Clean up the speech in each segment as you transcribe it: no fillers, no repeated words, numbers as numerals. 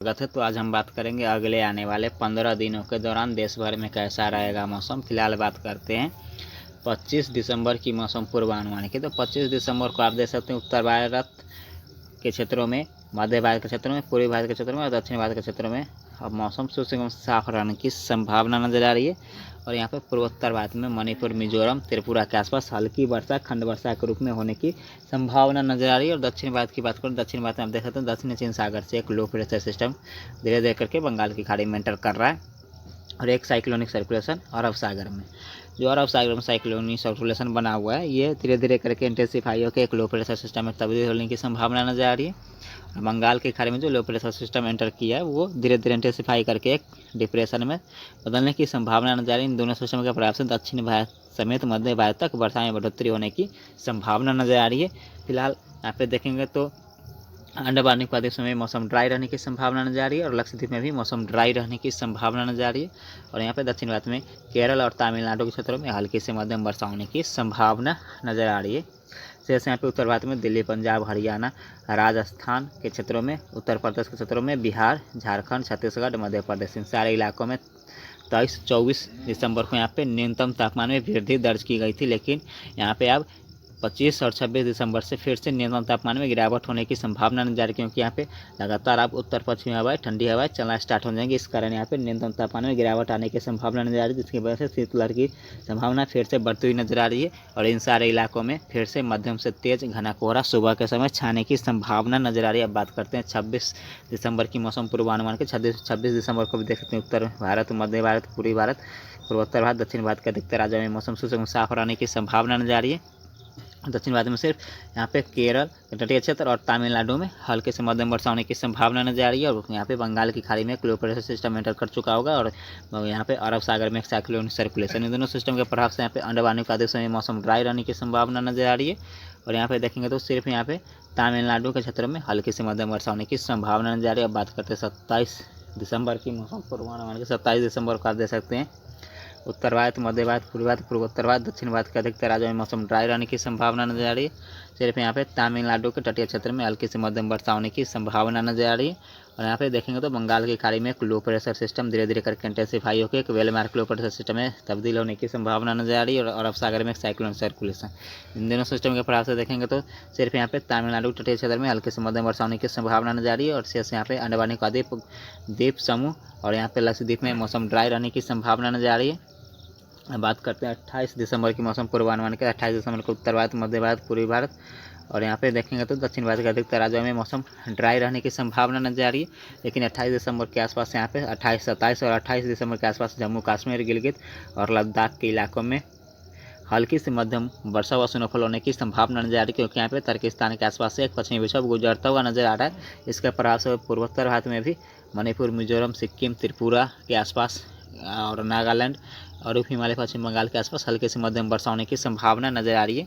स्वागत है। तो आज हम बात करेंगे अगले आने वाले 15 दिनों के दौरान देश भर में कैसा रहेगा मौसम। फिलहाल बात करते हैं 25 दिसंबर की मौसम पूर्वानुमान की। तो 25 दिसंबर को आप देख सकते हैं उत्तर भारत के क्षेत्रों में, मध्य भारत के क्षेत्रों में, पूर्वी भारत के क्षेत्रों में और दक्षिण भारत के क्षेत्रों में अब मौसम शुष्क साफ रहने की संभावना नजर आ रही है। और यहाँ पे पूर्वोत्तर भारत में मणिपुर, मिजोरम, त्रिपुरा के आसपास हल्की वर्षा, खंड वर्षा के रूप में होने की संभावना नजर आ रही है। और दक्षिण भारत की बात करें, दक्षिण भारत में आप देख सकते हैं दक्षिण चीन सागर से एक लो प्रेशर सिस्टम धीरे धीरे करके बंगाल की खाड़ी में एंटर कर रहा है और एक साइक्लोनिक सर्कुलेशन अरब सागर में, जो अरब सागर में साइक्लोनिक सर्कुलेशन बना हुआ है, ये धीरे धीरे करके इंटेंसिफाई होकर एक लो प्रेशर सिस्टम में तब्दील होने की संभावना नजर आ रही है। बंगाल की खाड़ी में जो लो प्रेशर सिस्टम एंटर किया है वो धीरे धीरे इंटेंसिफाई करके एक डिप्रेशन में बदलने की संभावना नजर आ रही है। इन दोनों सिस्टम के प्रभाव से दक्षिण भारत समेत मध्य भारत तक वर्षा में बढ़ोतरी होने की संभावना नजर आ रही है। फिलहाल यहाँ पे देखेंगे तो अंडमान निकोबार द्वीप में मौसम ड्राई रहने की संभावना नजर आ रही है और लक्षद्वीप में भी मौसम ड्राई रहने की संभावना नजर आ रही है। और यहाँ पे दक्षिण भारत में केरल और तमिलनाडु के क्षेत्रों में हल्की से मध्यम वर्षा होने की संभावना नजर आ रही है। शेष यहाँ पे उत्तर भारत में दिल्ली, पंजाब, हरियाणा, राजस्थान के क्षेत्रों में, उत्तर प्रदेश के क्षेत्रों में, बिहार, झारखंड, छत्तीसगढ़, मध्य प्रदेश, इन सारे इलाकों में 23-24 दिसंबर को यहाँ पे न्यूनतम तापमान में वृद्धि दर्ज की गई थी। लेकिन यहाँ पे अब 25 और 26 दिसंबर से फिर से न्यूनतम तापमान में गिरावट होने की संभावना नजर आ रही है, क्योंकि यहाँ पे लगातार अब उत्तर पश्चिमी हवाएं, ठंडी हवाएं चलना स्टार्ट हो जाएंगी। इस कारण यहाँ पे न्यूनतम तापमान में गिरावट आने की संभावना नजर आ रही है, जिसकी वजह से शीतलहर की संभावना फिर से बढ़ती हुई नजर आ रही है। और इन सारे इलाकों में फिर से मध्यम से तेज घना कोहरा सुबह के समय छाने की संभावना नजर आ रही है। अब बात करते हैं 26 दिसंबर की मौसम पूर्वानुमान के। 26 दिसंबर को भी देख सकते हैं उत्तर भारत, मध्य भारत, पूर्वी भारत, पूर्वोत्तर भारत, दक्षिण भारत के अधिकतर राज्यों में मौसम शुष्क साफ रहने की संभावना नजर आ रही है। दक्षिण भारत में सिर्फ यहाँ पे केरल तटीय क्षेत्र और तमिलनाडु में हल्के से मध्यम वर्षा होने की संभावना नजर आ रही है। और यहाँ पे बंगाल की खाड़ी में एक लो प्रेशर सिस्टम एंटर कर चुका होगा और यहाँ पे अरब सागर में एक साइक्लोनिक सर्कुलेशन, इन दोनों सिस्टम के प्रभाव से यहाँ पे अंडमान निकोबार द्वीप में मौसम ड्राई रहने की संभावना नजर आ रही है। और यहाँ पे देखेंगे तो सिर्फ यहाँ पे तमिलनाडु के क्षेत्र में हल्की से मध्यम वर्षा होने की संभावना नजर आ रही है। अब बात करते हैं 27 दिसंबर की मौसम पूर्वानुमान के। 27 दिसंबर को आप देख सकते हैं उत्तर भारत, मध्य भारत, पूर्वी भारत, पूर्वोत्तर भारत, दक्षिण भारत के अधिकतर राज्यों में मौसम ड्राई रहने की संभावना नजर आ रही है। सिर्फ यहाँ पे तमिलनाडु के तटीय क्षेत्र में हल्की से मध्यम वर्षा होने की संभावना नजर आ रही है। और यहाँ पे देखेंगे तो बंगाल की खाड़ी में एक लो प्रेशर सिस्टम धीरे धीरे करके इंटेंसिफाई होकर एक well mark low pressure system में तब्दील होने की संभावना नजर आ रही है। और अरब सागर में एक साइक्लोनिक सर्कुलेशन, इन दोनों सिस्टम के प्रभाव से देखेंगे तो सिर्फ यहाँ पे तमिलनाडु तटीय क्षेत्र में हल्की से मध्यम वर्षा होने की संभावना नजर आ रही है। और शेष यहाँ पे अंडमान निकोबार द्वीप समूह और यहाँ पे लक्षद्वीप में मौसम ड्राई रहने की संभावना नजर आ रही है। बात करते हैं 28 दिसंबर की मौसम पूर्वानुमान के। 28 दिसंबर को उत्तर भारत, मध्य भारत, पूर्वी भारत और यहाँ पे देखेंगे तो दक्षिण भारत के अधिकतर राज्यों में मौसम ड्राई रहने की संभावना नजर आ रही है। लेकिन 28 दिसंबर के आसपास यहाँ पे 28, 27 और 28 दिसंबर के आसपास जम्मू कश्मीर, गिलगित और लद्दाख के इलाकों में हल्की से मध्यम वर्षा व स्नोफॉल होने की संभावना नजर आ रही है, क्योंकि यहाँ पे तर्किस्तान के आसपास से एक पश्चिमी विक्षोभ गुजरता हुआ नजर आ रहा है। इसके प्रभाव से पूर्वोत्तर भारत में भी मणिपुर, मिजोरम, सिक्किम, त्रिपुरा के आसपास और नागालैंड और उप हिमालय, पश्चिम बंगाल के आसपास हल्के से मध्यम वर्षा होने की संभावना नजर आ रही है।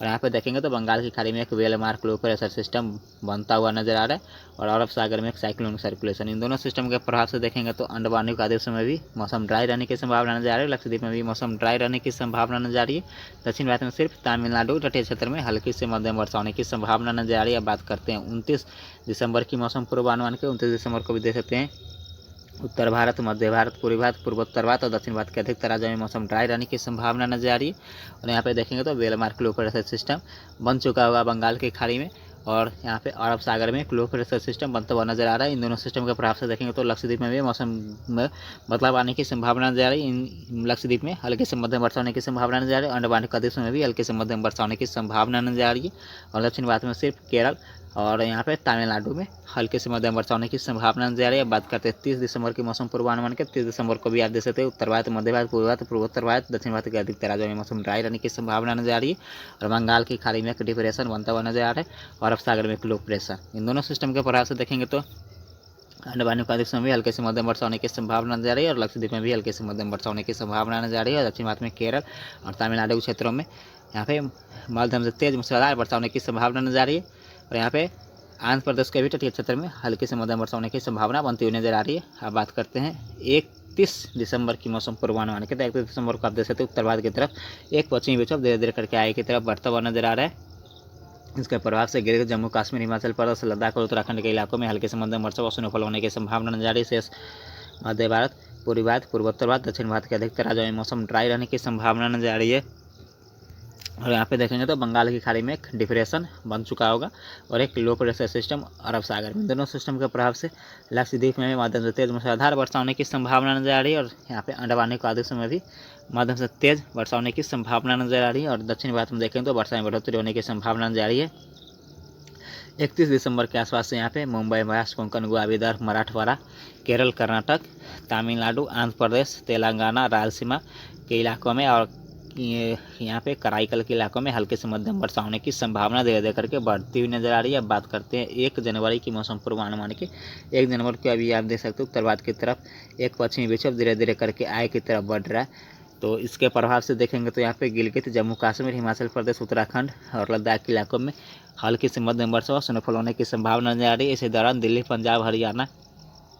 और यहाँ पे देखेंगे तो बंगाल की खाड़ी में एक well mark low pressure system बनता हुआ नजर आ रहा है और अरब सागर में एक साइक्लोनिक सर्कुलेशन, इन दोनों सिस्टम के प्रभाव से देखेंगे तो अंडमान निकोबार द्वीप में भी मौसम ड्राई रहने की संभावना नजर आ रही है। लक्षद्वीप में भी मौसम ड्राई रहने की संभावना नजर आ रही है। दक्षिण भारत में सिर्फ तमिलनाडु तटीय क्षेत्र में हल्की से मध्यम वर्षा होने की संभावना नजर आ रही है। अब बात करते हैं 29 दिसंबर की मौसम पूर्वानुमान के। 29 दिसंबर को भी देख सकते हैं उत्तर भारत, मध्य भारत, पूर्वी भारत, पूर्वोत्तर भारत और दक्षिण भारत के अधिकतर राज्यों में मौसम ड्राई रहने की संभावना नजर आ रही है। और यहाँ पे देखेंगे तो well mark low pressure system बन चुका होगा बंगाल की खाड़ी में और यहाँ पे अरब सागर में एक लो प्रेशर सिस्टम बनता हुआ नजर आ रहा है। इन दोनों सिस्टम के प्रभाव से देखेंगे तो लक्षद्वीप में भी मौसम में बदलाव आने की संभावना नजर आ रही है। इन लक्षद्वीप में हल्के से मध्यम वर्षा होने की संभावना नजर आ रही है। अंडमान निकोबार द्वीप में भी हल्के से मध्यम वर्षा होने की संभावना नजर आ रही है। और दक्षिण भारत में सिर्फ केरल और यहाँ पे तमिलनाडु में हल्के से मध्यम वर्षा होने की संभावना नजर आ रही है। बात करते हैं 30 दिसंबर की मौसम पूर्वानुमान के। 30 दिसंबर को भी आप देख सकते हैं उत्तर भारत, मध्य भारत, पूर्वी भारत, पूर्वोत्तर भारत, दक्षिण भारत के अधिकतर राज्यों में मौसम ड्राई रहने की संभावना नजर आ रही है। और बंगाल की खाड़ी में एक डिप्रेशन बनता हुआ नजर आ रहा है और अरब सागर में एक लो प्रेशर, इन दोनों सिस्टम के प्रभाव से देखेंगे तो अंडमान निकोबार द्वीप में भी हल्के से मध्यम वर्षा होने की संभावना नजर आ रही है और लक्षद्वीप में भी हल्के से मध्यम वर्षा होने की संभावना नजर आ रही है। और दक्षिण भारत में केरल और तमिलनाडु के क्षेत्रों में यहाँ पे मध्यम से तेज मूसलाधार वर्षा होने की संभावना नजर आ रही है। और यहाँ पे आंध्र प्रदेश के भी तटीय क्षेत्र में हल्की से मध्यम वर्षा होने की संभावना बनती हुई नजर आ रही है। अब बात करते हैं 31 दिसंबर की मौसम पूर्वानुमान के। 31 दिसंबर को आप देख सकते हैं उत्तर भारत की तरफ एक पश्चिमी विक्षोभ धीरे धीरे करके आगे की तरफ बढ़ता हुआ नजर आ रहा है इसके प्रभाव से गिलगित जम्मू कश्मीर हिमाचल प्रदेश लद्दाख और उत्तराखंड के इलाकों में हल्के से मध्यम वर्षा व स्नोफॉल होने की संभावना जारी। शेष मध्य भारत, पूर्वी भारत, पूर्वोत्तर भारत, दक्षिण भारत के अधिकतर राज्यों में मौसम ड्राई रहने की संभावना नजर आ रही है। और यहाँ पे देखेंगे तो बंगाल की खाड़ी में एक डिप्रेशन बन चुका होगा और एक लो प्रेशर सिस्टम अरब सागर में, दोनों सिस्टम के प्रभाव से लक्षद्वीप में भी मध्यम से तेज मूसलाधार वर्षा होने की संभावना नजर आ रही है। और यहाँ पे अंडमान निकोबार में भी मध्यम से तेज वर्षा होने की संभावना नजर आ रही है। और दक्षिण भारत में देखें तो वर्षा में बढ़ोतरी होने की संभावना नजर आ रही है। 31 दिसंबर के आसपास से यहाँ पे मुंबई, महाराष्ट्र, कोंकण, गोवा, विदर्भ, मराठवाड़ा, केरल, कर्नाटक, तमिलनाडु, आंध्र प्रदेश, तेलंगाना, रायलसीमा के इलाकों में और यहाँ पे कराईकल के इलाकों में हल्के से मध्यम वर्षा होने की संभावना धीरे धीरे करके बढ़ती हुई नजर आ रही है। अब बात करते हैं 1 जनवरी की मौसम पूर्वानुमान की। 1 जनवरी को अभी आप देख सकते हो उत्तर भारत की तरफ एक पश्चिमी विक्षोभ धीरे धीरे करके आय की तरफ बढ़ रहा है। तो इसके प्रभाव से देखेंगे तो यहाँ पे गिलगित, जम्मू कश्मीर, हिमाचल प्रदेश, उत्तराखंड और लद्दाख के इलाकों में हल्की से मध्यम वर्षा व स्नोफॉल होने की संभावना नजर आ रही है। इसी दौरान दिल्ली, पंजाब, हरियाणा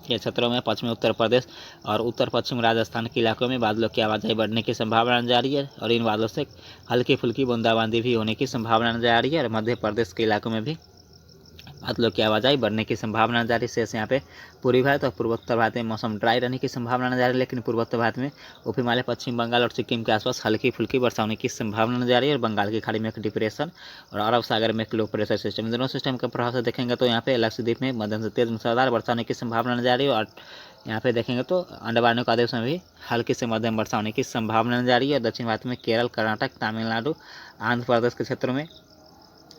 के क्षेत्रों में, पश्चिमी उत्तर प्रदेश और उत्तर पश्चिम राजस्थान के इलाकों में बादलों की आवाजाही बढ़ने की संभावना नजर आ रही है। और इन बादलों से हल्की फुल्की बूंदाबांदी भी होने की संभावना नजर आ रही है। और मध्य प्रदेश के इलाकों में भी बादलों की आवाजाही बढ़ने की संभावना नजर आ रही है। शेष यहाँ पे पूर्वी भारत और पूर्वोत्तर भारत में मौसम ड्राई रहने की संभावना नजर आ रही है, लेकिन पूर्वोत्तर भारत में उप हिमालय, पश्चिम बंगाल और सिक्किम के आसपास हल्की फुल्की वर्षा होने की संभावना नजर आ रही है। और बंगाल की खाड़ी में एक डिप्रेशन और अरब सागर में एक लो प्रेशर सिस्टम, दोनों सिस्टम के प्रभाव से देखेंगे तो यहाँ पे लक्षद्वीप में मध्यम से तेज मूसलाधार वर्षा होने की संभावना नजर आ रही है। और यहाँ पे देखेंगे तो अंडमान निकोबार में भी हल्की से मध्यम वर्षा होने की संभावना नजर आ रही है। दक्षिण भारत में केरल, कर्नाटक, तमिलनाडु, आंध्र प्रदेश के क्षेत्रों में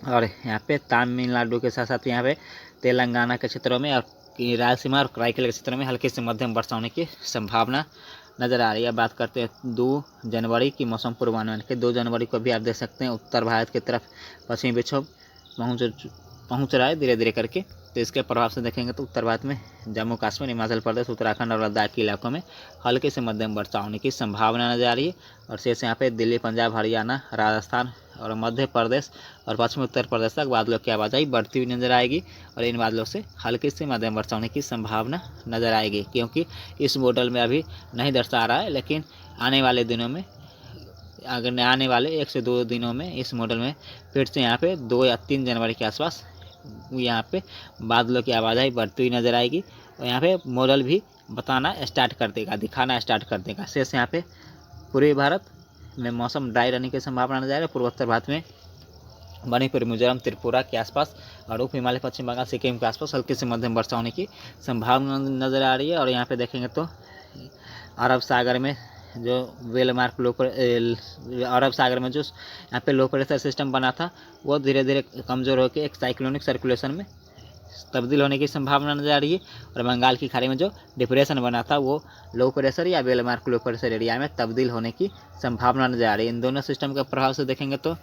और यहाँ पे तमिलनाडु के साथ साथ यहाँ पे तेलंगाना के क्षेत्रों में और रायलसीमा और कराईकल के क्षेत्रों में हल्की से मध्यम वर्षा होने की संभावना नजर आ रही है। बात करते हैं 2 जनवरी की मौसम पूर्वानुमान के। 2 जनवरी को भी आप देख सकते हैं उत्तर भारत की तरफ पश्चिमी विक्षोभ पहुँच रहा है धीरे धीरे करके। तो इसके प्रभाव से देखेंगे तो उत्तर भारत में जम्मू कश्मीर, हिमाचल प्रदेश, उत्तराखंड और लद्दाख के इलाकों में हल्के से मध्यम वर्षा होने की संभावना नजर आ रही है। और शेष यहाँ पे दिल्ली, पंजाब, हरियाणा, राजस्थान और मध्य प्रदेश और पश्चिमी उत्तर प्रदेश तक बादलों की आवाजाही बढ़ती हुई नजर आएगी। और इन बादलों से हल्की से मध्यम वर्षा होने की संभावना नजर आएगी, क्योंकि इस मॉडल में अभी नहीं दर्शा रहा है, लेकिन आने वाले दिनों में, अगर आने वाले 1 से 2 दिनों में इस मॉडल में फिर से यहाँ पे 2 या 3 जनवरी के आसपास यहाँ पे बादलों की आवाजाही बढ़ती हुई नजर आएगी। और यहाँ पे मॉडल भी बताना स्टार्ट कर देगा, दिखाना स्टार्ट कर देगा। शेष यहाँ पे पूर्वी भारत में मौसम ड्राई रहने की संभावना नजर आ रही है। पूर्वोत्तर भारत में मणिपुर, मिजोरम, त्रिपुरा के आसपास और उप हिमालय, पश्चिम बंगाल, सिक्किम के आसपास हल्की से मध्यम वर्षा होने की संभावना नजर आ रही है। और यहाँ पे देखेंगे तो अरब सागर में जो वेलमार्क अरब सागर में जो यहाँ पे लो प्रेशर सिस्टम बना था वो धीरे धीरे कमज़ोर होकर एक साइक्लोनिक सर्कुलेशन में तब्दील होने की संभावना नजर आ रही है। और बंगाल की खाड़ी में जो डिप्रेशन बना था वो लो प्रेशर या वेलमार्क लो प्रेशर एरिया में तब्दील होने की संभावना नजर आ रही है। इन दोनों सिस्टम के प्रभाव से देखेंगे तो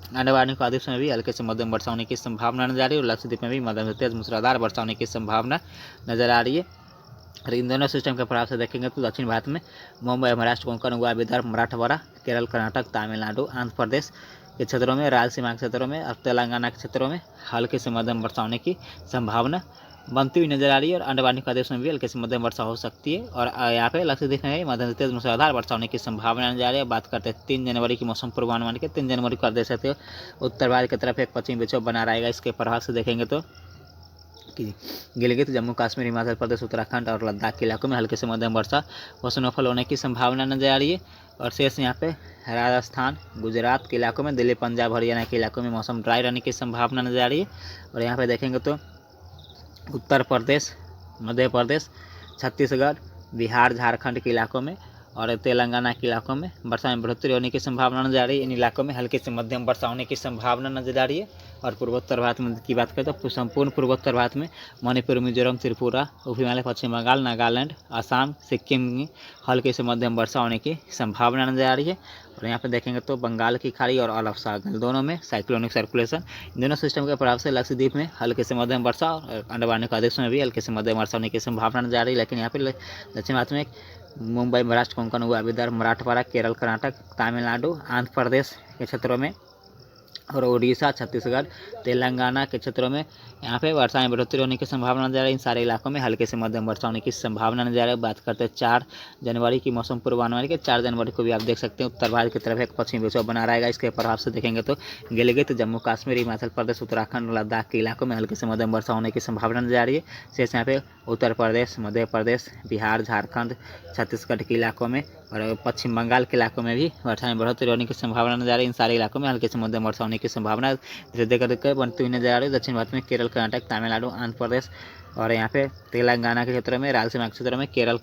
अंडमान निकोबार में भी हल्के से मध्यम वर्षा होने की संभावना नजर आ रही है। और लक्षद्वीप में भी मध्यम से तेज मूसलाधार वर्षा होने की संभावना नजर आ रही है। और इन दोनों सिस्टम के प्रभाव से देखेंगे तो दक्षिण भारत में मुंबई, महाराष्ट्र, कोंकण, गोवा, विदर्भ, मराठवाड़ा, केरल, कर्नाटक, तमिलनाडु, आंध्र प्रदेश के क्षेत्रों में, रायलसीमा के क्षेत्रों में और तेलंगाना के क्षेत्रों में हल्के से मध्यम वर्षा होने की संभावना बनती हुई नजर आ रही है। और अंडमान निकोबार में भी हल्के से मध्यम वर्षा हो सकती है। और यहाँ पे लक्षद्वीप में मध्यम से तेज मूसलाधार वर्षा होने की संभावना नजर आ रही है। बात करते हैं 3 जनवरी की मौसम पूर्वानुमान के। 3 जनवरी को आप देख सकते हो उत्तर भारत की तरफ एक पश्चिमी विक्षोभ बना रहेगा। इसके प्रभाव से देखेंगे तो गिलगित, जम्मू कश्मीर, हिमाचल प्रदेश, उत्तराखंड और लद्दाख के इलाकों में हल्के से मध्यम वर्षा व स्नोफॉल होने की संभावना नजर आ रही है। और शेष यहाँ पे राजस्थान, गुजरात के इलाकों में, दिल्ली, पंजाब, हरियाणा के इलाकों में मौसम ड्राई रहने की संभावना नजर आ रही है। और यहाँ पे देखेंगे तो उत्तर प्रदेश, मध्य प्रदेश, छत्तीसगढ़, बिहार, झारखंड के इलाकों में और तेलंगाना के इलाकों में वर्षा में बढ़ोतरी होने की संभावना नजर आ रही है। इन इलाकों में हल्के से मध्यम वर्षा होने की संभावना नजर आ रही है। और पूर्वोत्तर भारत में की बात करें तो संपूर्ण पूर्वोत्तर भारत में मणिपुर, मिजोरम, त्रिपुरा, उप हिमालय, पश्चिम बंगाल, नागालैंड, असम, सिक्किम में हल्के से मध्यम वर्षा होने की संभावना नजर आ रही है। और यहाँ पे देखेंगे तो बंगाल की खाड़ी और अरब सागर दोनों में साइक्लोनिक सर्कुलेशन, दोनों सिस्टम के प्रभाव से लक्षद्वीप में हल्के से मध्यम वर्षा और अंडमान निकोबार में भी हल्के से मध्यम वर्षा होने की संभावना नजर आ रही है। लेकिन यहाँ पे दक्षिण भारत में मुंबई, महाराष्ट्र, कोंकण, गोवा, विदर्भ, मराठवाड़ा, केरल, कर्नाटक, तमिलनाडु, आंध्र प्रदेश के क्षेत्रों में और उड़ीसा, छत्तीसगढ़, तेलंगाना के क्षेत्रों में यहाँ पे वर्षा में बढ़ोतरी होने की संभावना नजर आ रही है। इन सारे इलाकों में हल्के से मध्यम वर्षा होने की संभावना नजर आ रही है। बात करते हैं 4 जनवरी की मौसम पूर्वानुमान के। 4 जनवरी को भी आप देख सकते हैं उत्तर भारत की तरफ एक पश्चिमी विक्षोभ बना रहेगा। इसके प्रभाव से देखेंगे तो गिलगित, जम्मू कश्मीर, हिमाचल प्रदेश, उत्तराखंड, लद्दाख के इलाकों में हल्के से मध्यम वर्षा होने की संभावना नजर आ रही है। शेष यहाँ पे उत्तर प्रदेश, मध्य प्रदेश, बिहार, झारखंड, छत्तीसगढ़ के इलाकों में और पश्चिम बंगाल के इलाकों में भी वर्षा में बढ़ोतरी होने की संभावना नजर आ रही है। इन सारे इलाकों में हल्के से मध्यम वर्षा होने की संभावना धीरे धीरे करके बनती हुई नजर आ रही है। दक्षिण भारत में केरल, कर्नाटक, तमिलनाडु, आंध्र प्रदेश और यहाँ पे तेलंगाना के क्षेत्र में, रायलसीमा के क्षेत्र में, केरल,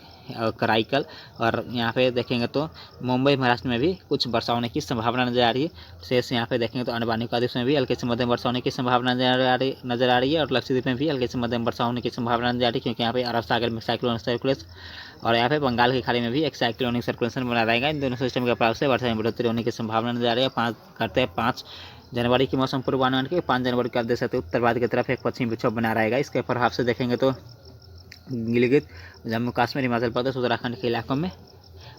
कराईकल और यहाँ पे देखेंगे तो मुंबई, महाराष्ट्र में भी कुछ वर्षा होने की संभावना नजर आ रही है। शेष यहाँ पे देखेंगे तो अंडमान और निकोबार में भी हल्के से मध्यम वर्षा होने की संभावना नजर आ रही है और लक्षद्वीप में भी हल्के से मध्यम वर्षा होने की संभावना नजर आ रही है, क्योंकि यहाँ पे अरब सागर में साइक्लोनिक सर्कुलेशन और यहाँ पे बंगाल की खाड़ी में भी एक साइक्लोनिक सर्कुलेशन बना रहेगा। इन दोनों सिस्टम के प्रभाव से वर्षा में बढ़ोतरी होने की संभावना नजर आ रही है। 5 जनवरी की मौसम पूर्वानुमान के 5 जनवरी का देख सकते उत्तर भारत की तरफ एक पश्चिमी विक्षोभ बना रहेगा। इसके प्रभाव से देखेंगे तो गिलगित, जम्मू कश्मीर, हिमाचल प्रदेश, उत्तराखंड के इलाकों में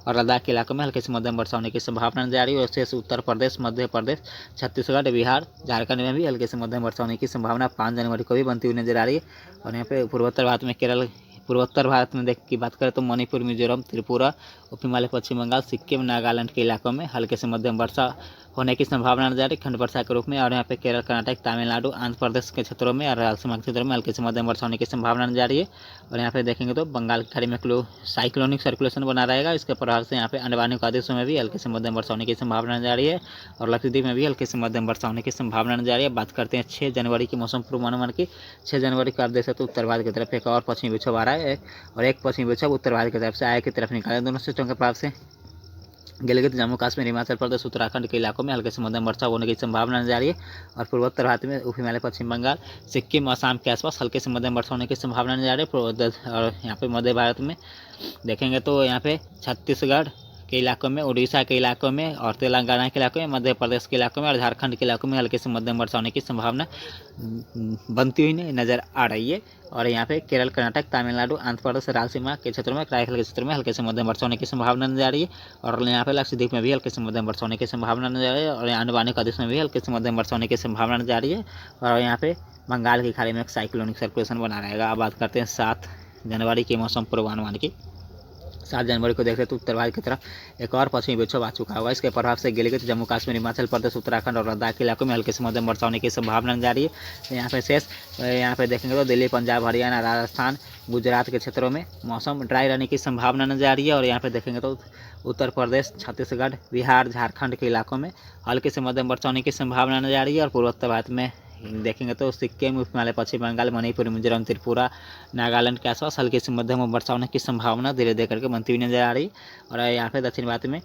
और लद्दाख के इलाकों में हल्के से मध्यम वर्षा होने की संभावना नजर आ रही है। और शेष उत्तर प्रदेश, मध्य प्रदेश, छत्तीसगढ़, बिहार, झारखंड में भी हल्के से मध्यम वर्षा होने की संभावना 5 जनवरी को भी बनती हुई नजर आ रही है। और यहाँ पे पूर्वोत्तर भारत में केरल, पूर्वोत्तर भारत में की बात करें तो मणिपुर, मिजोरम, त्रिपुरा, उप हिमालय, पश्चिम बंगाल, सिक्किम, नागालैंड के इलाकों में हल्के से मध्यम वर्षा होने की संभावना नजर आ रही है खंड वर्षा के रूप में। और यहाँ पे केरल, कर्नाटक, तमिलनाडु, आंध्र प्रदेश के क्षेत्रों में और रायलसीमा के क्षेत्रों में हल्के से मध्यम वर्षा होने की संभावना नजर आ रही है। और यहाँ पे देखेंगे तो बंगाल की खाड़ी में साइक्लोनिक सर्कुलेशन बना रहेगा। इसके प्रभाव से यहाँ पे अंडमान और निकोबार में भी हल्के से मध्यम वर्षा होने की संभावना नजर आ रही है और लक्षद्वीप में भी हल्के से मध्यम वर्षा होने की संभावना नजर आ रही है। बात करते हैं 6 जनवरी की मौसम पूर्वानुमान की। 6 जनवरी को आप देख सकते उत्तर भारत की तरफ एक और पश्चिमी विक्षोभ आ रहा है और एक पश्चिमी विक्षोभ उत्तर भारत की तरफ से आया की तरफ निकाला। दोनों सिस्टम के प्रभाव से गिलगित, जम्मू कश्मीर, हिमाचल प्रदेश, उत्तराखंड के इलाकों में हल्के से मध्यम वर्षा होने की संभावना नजर आ रही है। और पूर्वोत्तर भारत में उप हिमालय, पश्चिम बंगाल, सिक्किम, असम के आसपास हल्के से मध्यम वर्षा होने की संभावना नजर आ रही है। और यहाँ पे मध्य भारत में देखेंगे तो यहाँ पे छत्तीसगढ़ के इलाकों में, उड़ीसा के इलाकों में और तेलंगाना के इलाकों में, मध्य प्रदेश के इलाकों में और झारखंड के इलाकों में हल्के से मध्यम वर्षा होने की संभावना बनती हुई नजर आ रही है। और यहाँ पे केरल, कर्नाटक, तमिलनाडु, आंध्र प्रदेश, रायलसीमा के क्षेत्रों में, कराईकल के क्षेत्र में हल्के से मध्यम वर्षा होने की संभावना नजर आ रही है। और यहाँ पे लक्षद्वीप में भी हल्के से मध्यम वर्षा होने की संभावना नजर आ रही है और अंडमान और निकोबार में भी हल्के से मध्यम वर्षा होने की संभावना नजर आ रही है। और यहाँ पे बंगाल की खाड़ी में एक साइक्लोनिक सर्कुलेशन बना रहेगा। अब बात करते हैं 7 जनवरी के मौसम पूर्वानुमान की। 7 जनवरी को देखते तो उत्तर भारत की तरफ एक और पश्चिमी विक्षोभ आ चुका होगा। इसके प्रभाव से गिलगित, जम्मू कश्मीर, हिमाचल प्रदेश, उत्तराखंड और लद्दाख के इलाकों में हल्के से मध्यम वर्षा होने की संभावना नजर आ रही है। यहाँ पे शेष यहाँ पे देखेंगे तो दिल्ली, पंजाब, हरियाणा, राजस्थान, गुजरात के क्षेत्रों में मौसम ड्राई रहने की संभावना नजर आ रही है। और यहाँ पे देखेंगे तो उत्तर प्रदेश, छत्तीसगढ़, बिहार, झारखंड के इलाकों में हल्के से मध्यम वर्षा होने की संभावना नजर आ रही है। और पूर्वोत्तर भारत में देखेंगे तो सिक्किम, उप हिमालय, पश्चिम बंगाल, मणिपुर, मिजोरम, त्रिपुरा, नागालैंड के आसपास हल्के से मध्यम वर्षा होने की संभावना धीरे धीरे करके बनती हुई नजर आ रही। और यहाँ पे दक्षिण भारत में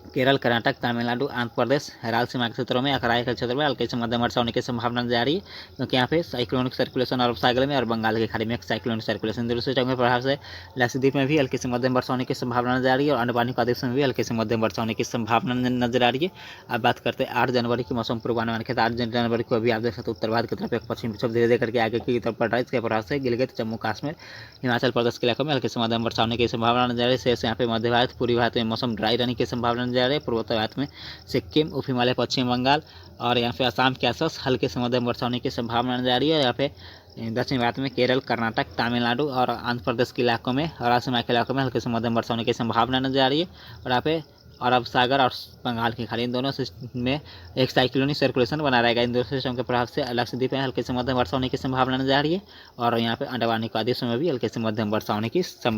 केरल, कर्नाटक, तमिलनाडु, आंध्र प्रदेश, रायलसीमा के क्षेत्रों में, कराईकल क्षेत्र में हल्के से मध्यम वर्षा होने की संभावना नजर आ रही है, क्योंकि यहाँ पे साइक्लोनिक सर्कुलेशन अरब सागर में और बंगाल की खाड़ी में एक साइक्लोनिक सर्कुलेशन दोनों सिस्टम के प्रभाव से लक्षद्वीप में भी हल्के से मध्यम वर्षा होने की संभावना नजर आ रही है और अंडमान और निकोबार में भी हल्के से मध्यम वर्षा होने की संभावना नजर आ रही है। अब बात करते हैं 8 जनवरी की मौसम पूर्वानुमान के। 8 जनवरी को अभी आप देख सकते उत्तर भारत की तरफ एक पश्चिमी विक्षोभ धीरे धीरे करके आगे की तरफ बढ़ रहा है। इसके प्रभाव से गिलगित, जम्मू कश्मीर, हिमाचल प्रदेश के इलाकों में हल्के से मध्यम वर्षा होने की संभावना नजर आ रही है। शेष यहाँ पे मध्य भारत, पूर्वी भारत में मौसम ड्राई रहने की संभावना नजर आ रही है। पूर्वोत्तर भारत में सिक्किम, उप हिमालय, पश्चिम बंगाल और यहाँ पे असम के आसपास हल्के से मध्यम वर्षा होने की संभावना नजर आ रही है। यहाँ पे दक्षिण भारत में केरल, कर्नाटक, तमिलनाडु और आंध्र प्रदेश के इलाकों में और असम के इलाकों में हल्के से मध्यम वर्षा होने की संभावना नजर आ रही है। और यहाँ पे अरब सागर और बंगाल की खाड़ी इन दोनों सिस्टम में एक साइक्लोनिक सर्कुलेशन बना रहेगा। इन दोनों सिस्टम के प्रभाव से लक्षद्वीप में हल्के से मध्यम वर्षा होने की संभावना नजर आ रही है और यहाँ पे अंडमान और निकोबार में भी हल्के से मध्यम वर्षा होने की संभावना